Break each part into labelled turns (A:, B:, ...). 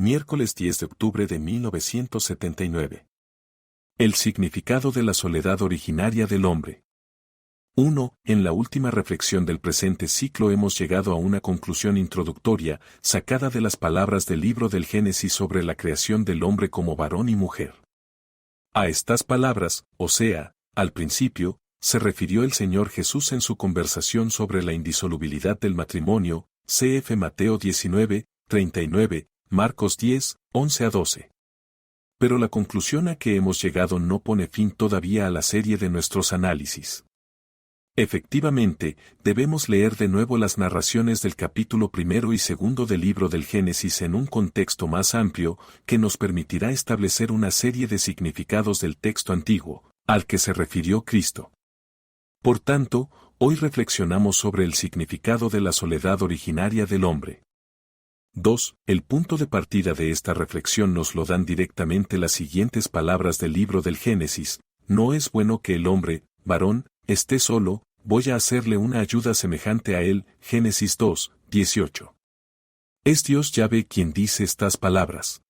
A: miércoles 10 de octubre de 1979. El significado de la soledad originaria del hombre. 1. En la última reflexión del presente ciclo hemos llegado a una conclusión introductoria, sacada de las palabras del libro del Génesis sobre la creación del hombre como varón y mujer. A estas palabras, o sea, al principio, se refirió el Señor Jesús en su conversación sobre la indisolubilidad del matrimonio, cf. Mateo 19, 39, Marcos 10, 11 a 12. Pero la conclusión a que hemos llegado no pone fin todavía a la serie de nuestros análisis. Efectivamente, debemos leer de nuevo las narraciones del capítulo 1 y 2 del libro del Génesis en un contexto más amplio, que nos permitirá establecer una serie de significados del texto antiguo, al que se refirió Cristo. Por tanto, hoy reflexionamos sobre el significado de la soledad originaria del hombre. 2. El punto de partida de esta reflexión nos lo dan directamente las siguientes palabras del libro del Génesis: no es bueno que el hombre, varón, esté solo, voy a hacerle una ayuda semejante a él. Génesis 2, 18. Es Dios Yahvé quien dice estas palabras.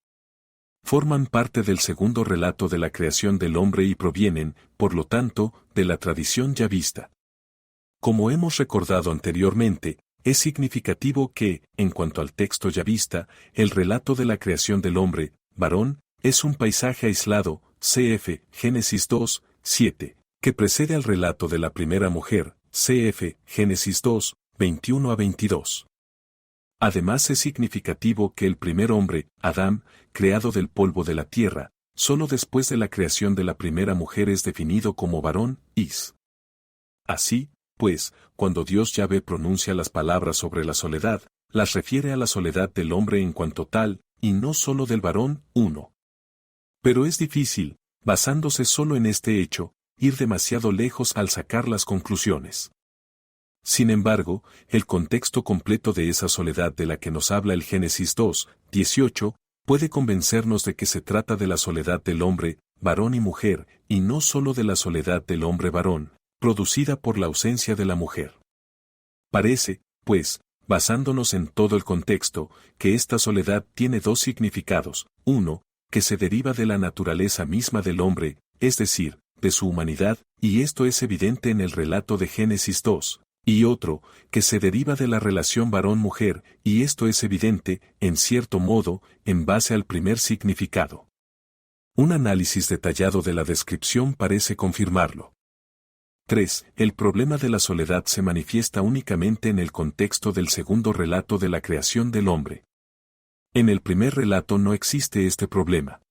A: Forman parte del segundo relato de la creación del hombre y provienen, por lo tanto, de la tradición yavista. Como hemos recordado anteriormente, es significativo que, en cuanto al texto yavista, el relato de la creación del hombre, varón, es un paisaje aislado, cf. Génesis 2, 7, que precede al relato de la primera mujer, cf. Génesis 2, 21 a 22. Además es significativo que el primer hombre, Adán, creado del polvo de la tierra, solo después de la creación de la primera mujer es definido como varón, is. Así, pues, cuando Dios Yahvé pronuncia las palabras sobre la soledad, las refiere a la soledad del hombre en cuanto tal, y no solo del varón, 1. Pero es difícil, basándose solo en este hecho, ir demasiado lejos al sacar las conclusiones. Sin embargo, el contexto completo de esa soledad de la que nos habla el Génesis 2, 18, puede convencernos de que se trata de la soledad del hombre, varón y mujer, y no solo de la soledad del hombre varón, producida por la ausencia de la mujer. Parece, pues, basándonos en todo el contexto, que esta soledad tiene dos significados: uno, que se deriva de la naturaleza misma del hombre, es decir, de su humanidad, y esto es evidente en el relato de Génesis 2, y otro, que se deriva de la relación varón-mujer, y esto es evidente, en cierto modo, en base al primer significado. Un análisis detallado de la descripción parece confirmarlo. 3. El problema de la soledad se manifiesta únicamente en el contexto del segundo relato de la creación del hombre. En el primer relato no existe este problema.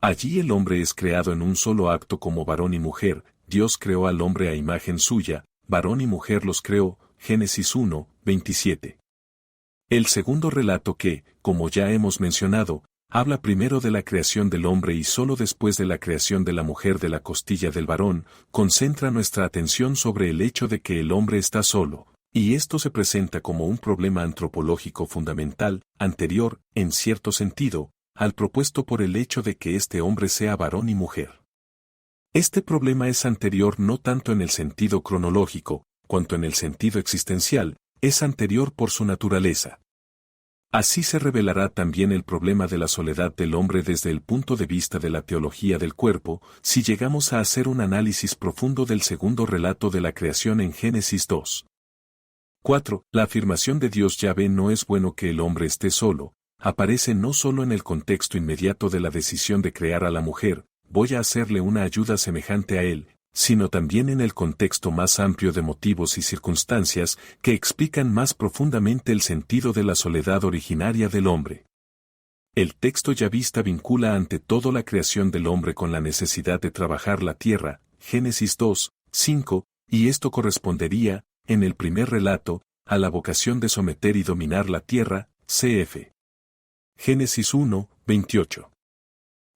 A: Allí el hombre es creado en un solo acto como varón y mujer. Dios creó al hombre a imagen suya, varón y mujer los creó. Génesis 1, 27. El segundo relato que, como ya hemos mencionado, habla primero de la creación del hombre y solo después de la creación de la mujer de la costilla del varón, concentra nuestra atención sobre el hecho de que el hombre está solo, y esto se presenta como un problema antropológico fundamental, anterior, en cierto sentido, al propuesto por el hecho de que este hombre sea varón y mujer. Este problema es anterior no tanto en el sentido cronológico, cuanto en el sentido existencial, es anterior por su naturaleza. Así se revelará también el problema de la soledad del hombre desde el punto de vista de la teología del cuerpo, si llegamos a hacer un análisis profundo del segundo relato de la creación en Génesis 2. 4. La afirmación de Dios Yahvé no es bueno que el hombre esté solo, aparece no solo en el contexto inmediato de la decisión de crear a la mujer, voy a hacerle una ayuda semejante a él, sino también en el contexto más amplio de motivos y circunstancias que explican más profundamente el sentido de la soledad originaria del hombre. El texto yavista vincula ante todo la creación del hombre con la necesidad de trabajar la tierra, Génesis 2, 5, y esto correspondería, en el primer relato, a la vocación de someter y dominar la tierra, cf. Génesis 1, 28.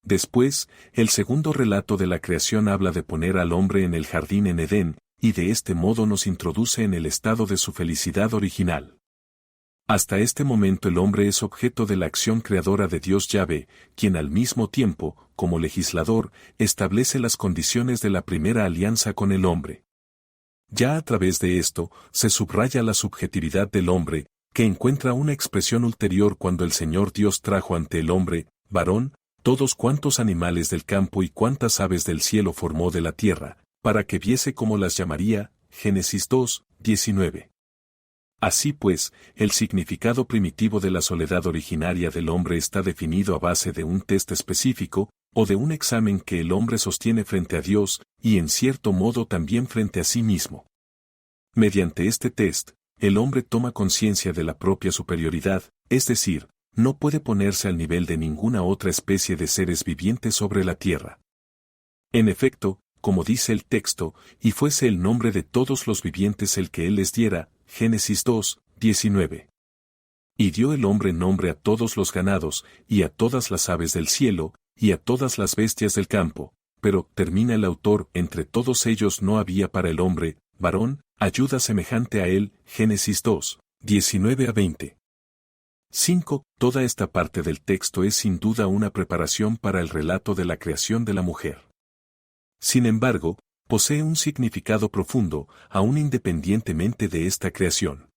A: Después, el segundo relato de la creación habla de poner al hombre en el jardín en Edén, y de este modo nos introduce en el estado de su felicidad original. Hasta este momento el hombre es objeto de la acción creadora de Dios Yahvé, quien al mismo tiempo, como legislador, establece las condiciones de la primera alianza con el hombre. Ya a través de esto, se subraya la subjetividad del hombre, que encuentra una expresión ulterior cuando el Señor Dios trajo ante el hombre, varón, todos cuantos animales del campo y cuantas aves del cielo formó de la tierra, para que viese cómo las llamaría, Génesis 2, 19. Así pues, el significado primitivo de la soledad originaria del hombre está definido a base de un test específico, o de un examen que el hombre sostiene frente a Dios, y en cierto modo también frente a sí mismo. Mediante este test, el hombre toma conciencia de la propia superioridad, es decir, no puede ponerse al nivel de ninguna otra especie de seres vivientes sobre la tierra. En efecto, como dice el texto, y fuese el nombre de todos los vivientes el que él les diera, Génesis 2, 19. Y dio el hombre nombre a todos los ganados, y a todas las aves del cielo, y a todas las bestias del campo, pero, termina el autor, entre todos ellos no había para el hombre, varón, ayuda semejante a él, Génesis 2, 19 a 20. 5. Toda esta parte del texto es sin duda una preparación para el relato de la creación de la mujer. Sin embargo, posee un significado profundo, aún independientemente de esta creación.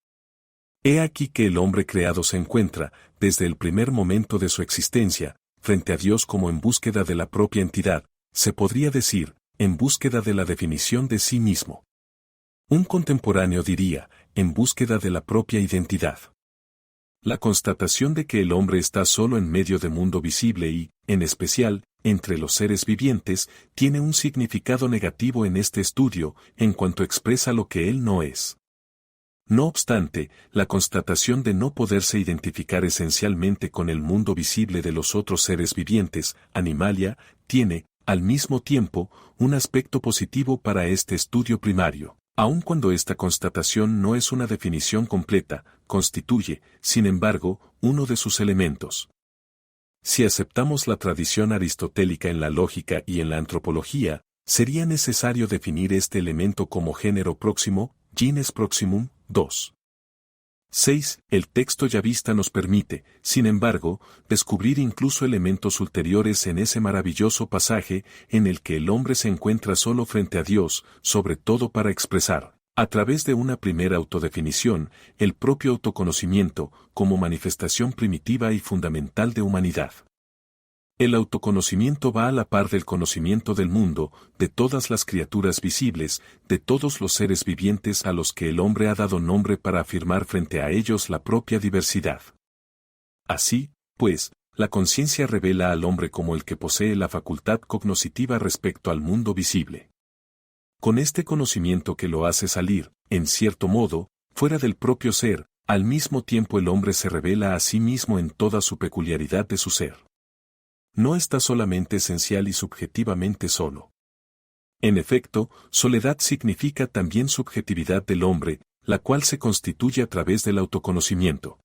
A: He aquí que el hombre creado se encuentra, desde el primer momento de su existencia, frente a Dios como en búsqueda de la propia entidad, se podría decir, en búsqueda de la definición de sí mismo. Un contemporáneo diría, en búsqueda de la propia identidad. La constatación de que el hombre está solo en medio del mundo visible y, en especial, entre los seres vivientes, tiene un significado negativo en este estudio, en cuanto expresa lo que él no es. No obstante, la constatación de no poderse identificar esencialmente con el mundo visible de los otros seres vivientes, Animalia, tiene, al mismo tiempo, un aspecto positivo para este estudio primario. Aun cuando esta constatación no es una definición completa, constituye, sin embargo, uno de sus elementos. Si aceptamos la tradición aristotélica en la lógica y en la antropología, sería necesario definir este elemento como género próximo, genus proximum, 2. 6. El texto yavista nos permite, sin embargo, descubrir incluso elementos ulteriores en ese maravilloso pasaje en el que el hombre se encuentra solo frente a Dios, sobre todo para expresar, a través de una primera autodefinición, el propio autoconocimiento, como manifestación primitiva y fundamental de humanidad. El autoconocimiento va a la par del conocimiento del mundo, de todas las criaturas visibles, de todos los seres vivientes a los que el hombre ha dado nombre para afirmar frente a ellos la propia diversidad. Así, pues, la conciencia revela al hombre como el que posee la facultad cognoscitiva respecto al mundo visible. Con este conocimiento que lo hace salir, en cierto modo, fuera del propio ser, al mismo tiempo el hombre se revela a sí mismo en toda su peculiaridad de su ser. No está solamente esencial y subjetivamente solo. En efecto, soledad significa también subjetividad del hombre, la cual se constituye a través del autoconocimiento.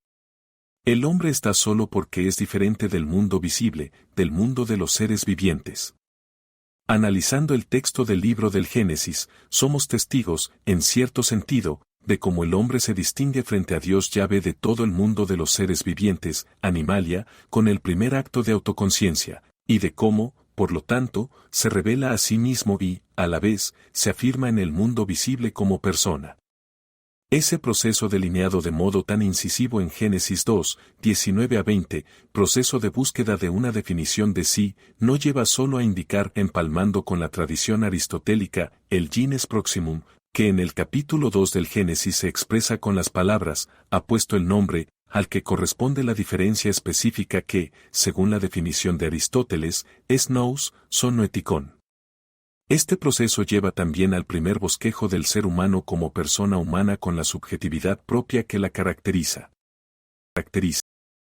A: El hombre está solo porque es diferente del mundo visible, del mundo de los seres vivientes. Analizando el texto del libro del Génesis, somos testigos, en cierto sentido, de cómo el hombre se distingue frente a Dios Yahvé de todo el mundo de los seres vivientes, Animalia, con el primer acto de autoconciencia, y de cómo, por lo tanto, se revela a sí mismo y, a la vez, se afirma en el mundo visible como persona. Ese proceso delineado de modo tan incisivo en Génesis 2, 19 a 20, proceso de búsqueda de una definición de sí, no lleva solo a indicar, empalmando con la tradición aristotélica, el genus proximum, que en el capítulo 2 del Génesis se expresa con las palabras, ha puesto el nombre, al que corresponde la diferencia específica que, según la definición de Aristóteles, es nous, son noetikon. Este proceso lleva también al primer bosquejo del ser humano como persona humana con la subjetividad propia que la caracteriza.